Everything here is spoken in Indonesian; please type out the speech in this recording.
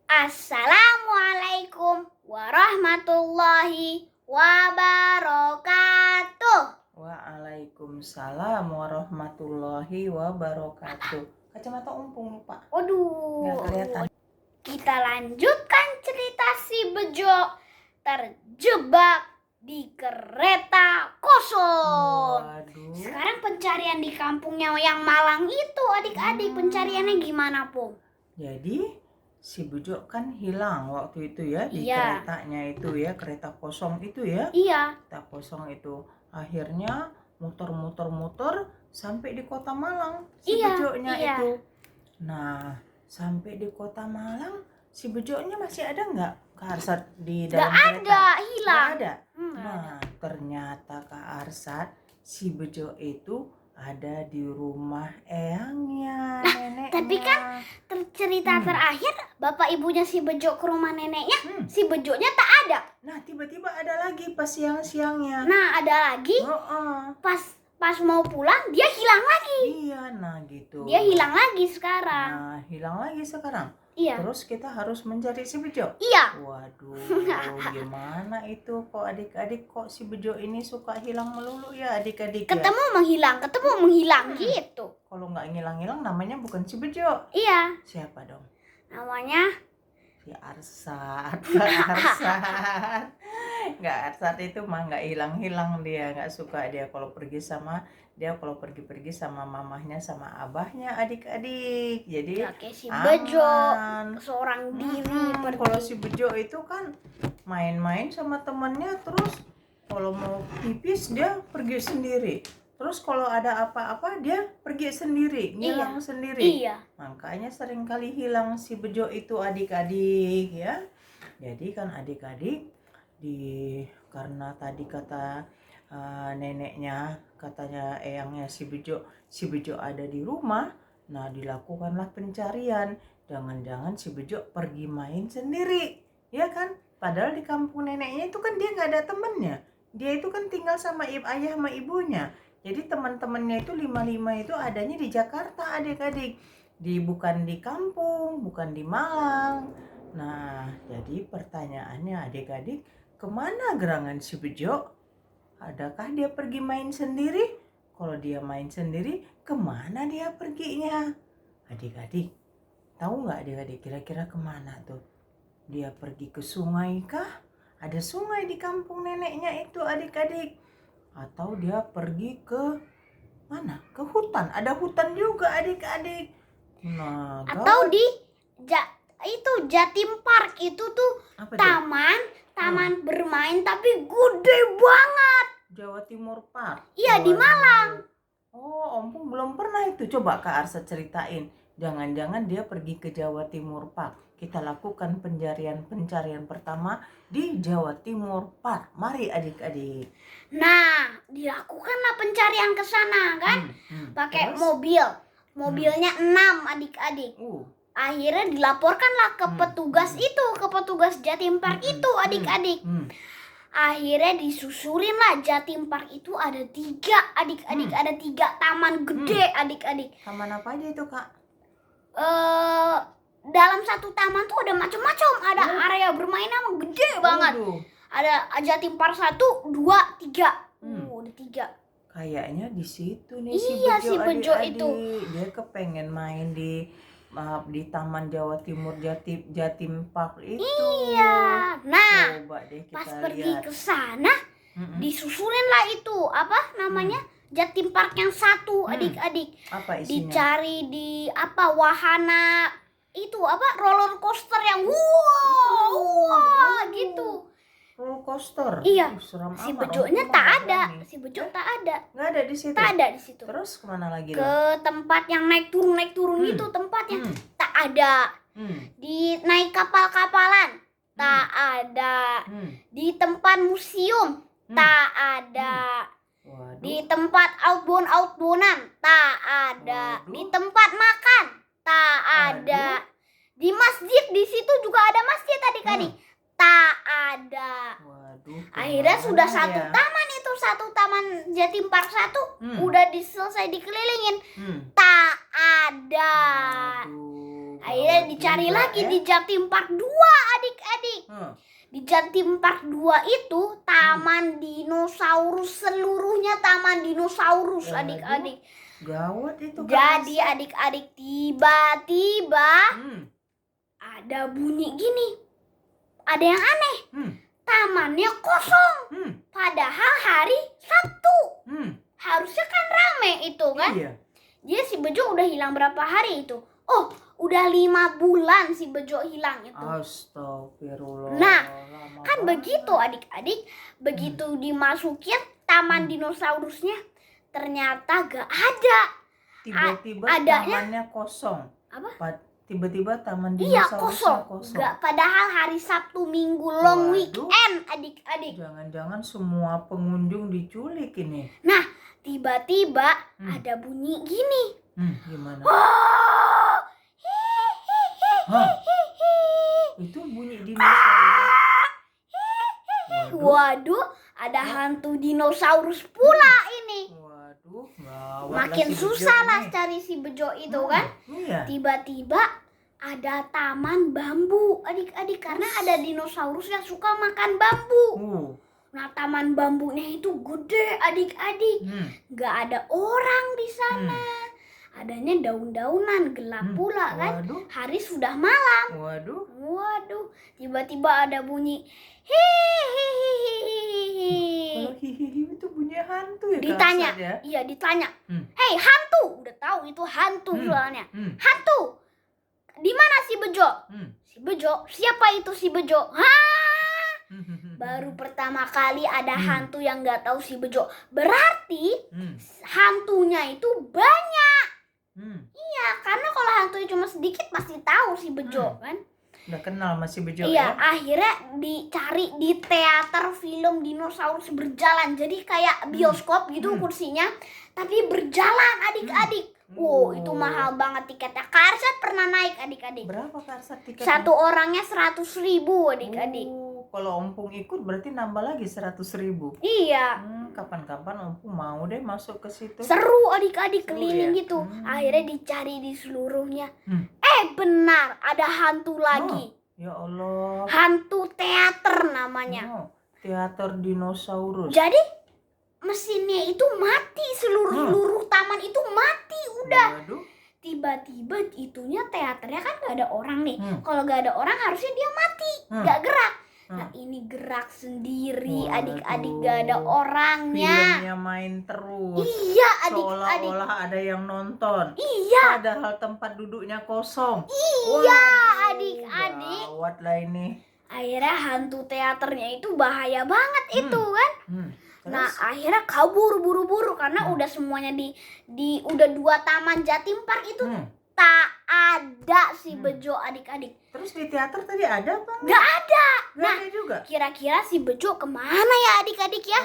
Assalamualaikum warahmatullahi wabarakatuh. Waalaikumsalam warahmatullahi wabarakatuh. Kacamata umpung lupa. Waduh. Nggak kelihatan. Kita lanjutkan cerita si Bejo terjebak di kereta kosong. Waduh. Sekarang pencarian di kampungnya yang Malang itu, adik-adik, pencariannya gimana, Pung? Jadi si Bejo kan hilang waktu itu ya di Iya. keretanya itu ya, kereta kosong itu ya. Iya. Kereta kosong itu akhirnya muter sampai di kota Malang si Bejonya itu. Nah, sampai di kota Malang si Bejonya masih ada nggak Kak Arsat di dalam kereta? Nggak ada, hilang. Nggak ada. Nah, ternyata Kak Arsat si Bejo itu ada di rumah eyangnya, neneknya. Tapi kan cerita terakhir bapak ibunya si Bejo ke rumah neneknya, si Bejonya tak ada. Nah, tiba-tiba ada lagi pas siang-siangnya. Nah, ada lagi. Pas mau pulang dia hilang lagi. Iya, nah gitu. Dia hilang lagi sekarang. Nah, hilang lagi sekarang. Iya. Terus kita harus mencari si Bejo. Iya. Waduh, gimana itu kok adik-adik, kok si Bejo ini suka hilang melulu ya adik-adik ya? Ketemu menghilang gitu. Kalau nggak ngilang-ngilang namanya bukan si Bejo. Iya. Siapa dong? Namanya si Arsat. Arsat. Nggak, Arsat itu mah nggak hilang-hilang, dia nggak suka dia kalau pergi sama mamahnya sama abahnya adik-adik. Jadi si Bejo aman. seorang diri. Kalau si Bejo itu kan main-main sama temannya, terus kalau mau pipis dia pergi sendiri. Terus kalau ada apa-apa dia pergi sendiri, ngilang sendiri. Iya. Makanya sering kali hilang si Bejo itu adik-adik ya. Jadi kan adik-adik karena tadi kata neneknya, katanya eyangnya si Bejo ada di rumah. Nah, dilakukanlah pencarian. Jangan-jangan si Bejo pergi main sendiri, ya kan? Padahal di kampung neneknya itu kan dia nggak ada temennya. Dia itu kan tinggal sama ayah sama ibunya. Jadi teman-temannya itu 5 itu adanya di Jakarta adik-adik. Bukan di kampung, bukan di Malang. Nah, jadi pertanyaannya adik-adik, kemana gerangan si Bejo? Adakah dia pergi main sendiri? Kalau dia main sendiri, kemana dia perginya? Adik-adik, tahu nggak adik-adik kira-kira kemana tuh? Dia pergi ke sungai kah? Ada sungai di kampung neneknya itu adik-adik. Atau dia pergi ke mana? Ke hutan. Ada hutan juga adik-adik. Nah, atau di Jatim Park itu tuh taman bermain tapi gede banget. Jawa Timur Park. Iya, di Malang. Oh, Ompong belum pernah itu. Coba Kak Arsa ceritain. Jangan-jangan dia pergi ke Jawa Timur Park. Kita lakukan pencarian pertama di Jawa Timur Park. Mari adik-adik. Nah, dilakukanlah pencarian ke sana kan? Pakai mobilnya 6 adik-adik. Akhirnya dilaporkanlah ke petugas ke petugas Jatim Park itu adik-adik. Akhirnya disusurinlah Jatim Park itu ada 3 adik-adik, ada 3 taman gede adik-adik. Taman apa aja itu Kak? Dalam satu taman tuh ada macam-macam, ada area bermain yang gede banget. Ada Jatim Park 1, 2, 3. Ada 3. Kayaknya di situ nih si Bejo itu. Dia kepengen main di Taman Jawa Timur Jatim Park itu. Iya. Nah, coba deh kita pas pergi ke sana, disusulinlah itu apa namanya? Jatim Park yang 1 adik-adik. Apa isinya? Dicari di wahana itu roller coaster yang gitu. Roller coaster. Iya. Serem si amat. Bejonya tak ada. Si Bejo tak ada. Nggak ada di situ. Tak ada di situ. Terus kemana lagi? Ke tempat yang naik turun itu tempatnya tak ada. Di naik kapal-kapalan tak ada. Di tempat museum tak ada. Waduh. Di tempat outbound-outboundan tak ada. Di tempat makan tak ada. Di masjid, di situ juga ada masjid adik-adik. Tak ada. Waduh. Akhirnya sudah satu taman Jatim Park 1 udah selesai dikelilingin. Tak ada. Akhirnya dicari lagi di Jatim Park 2 adik-adik. Di Jatim Park 2 itu taman dinosaurus, seluruhnya taman dinosaurus adik-adik. Gawat itu. Jadi adik-adik tiba-tiba ada bunyi gini. Ada yang aneh. Tamannya kosong. Padahal hari Sabtu. Harusnya kan rame itu kan. Iya. Jadi si Bejo udah hilang berapa hari itu? Oh, udah 5 bulan si Bejo hilang itu. Astagfirullah. Nah, lama kan banget. begitu adik-adik. Begitu dimasukin taman dinosaurusnya, ternyata gak ada. Tiba-tiba adanya- tamannya kosong. Apa? Tiba-tiba taman Iya, dinosaurusnya kosong. Gak, padahal hari Sabtu Minggu long Waduh. weekend adik-adik. Jangan-jangan semua pengunjung diculik ini. Nah, tiba-tiba ada bunyi gini. Gimana? Oh, Hah? Itu bunyi dinosaurus. waduh, ada hantu dinosaurus pula ini. Waduh, gawat Makin lah si susah Bejo lah ini. cari si Bejo itu kan. Iya. Tiba-tiba ada taman bambu adik-adik, karena ada dinosaurus yang suka makan bambu. Nah, taman bambunya itu gede adik-adik. Gak ada orang di sana. Adanya daun-daunan, gelap pula kan. Waduh, Hari sudah malam. waduh. Waduh, tiba-tiba ada bunyi hihihihihi. Kalau hihihi itu bunyi hantu ya? Ditanya, kasar ya? iya ditanya. Hei hantu, udah tahu itu hantu soalnya. Hantu, di mana si Bejo? Si Bejo, siapa itu si Bejo? Hah? Baru pertama kali ada hantu yang nggak tahu si Bejo. Berarti hantunya itu banyak. Iya, karena kalau hantunya cuma sedikit pasti tahu si Bejo kan. Udah kenal masih Bejo Iya, ya? akhirnya dicari di teater film dinosaurus berjalan. Jadi kayak bioskop gitu kursinya, tapi berjalan adik-adik. Wow, itu mahal banget tiketnya. Karset pernah naik adik-adik. Berapa Karsa tiket? Satu orangnya 100.000 adik-adik. Kalau Ompung ikut berarti nambah lagi 100.000. Iya. Kapan-kapan Ompung mau deh masuk ke situ. Seru adik-adik Seru keliling ya? gitu. Akhirnya dicari di seluruhnya. Benar, ada hantu lagi. Ya Allah. Hantu teater namanya. Teater dinosaurus. Jadi mesinnya itu mati, seluruh taman itu mati udah. Waduh. Tiba-tiba itunya teaternya kan gak ada orang nih. Kalau gak ada orang harusnya dia mati, gak gerak. Nah ini gerak sendiri adik-adik, gak ada orangnya. Filmnya main terus. Iya adik-adik. Seolah-olah ada yang nonton. Iya. Padahal tempat duduknya kosong. Iya Waduh, adik-adik. gawat lah ini. Akhirnya hantu teaternya itu bahaya banget itu kan. Terus? Nah akhirnya kabur buru-buru karena udah semuanya di udah 2 taman Jatim Park itu tak ada si Bejo adik-adik. Terus di teater tadi ada apa? Gak ada. Nggak ada juga. Kira-kira si Bejo kemana ya adik-adik ya?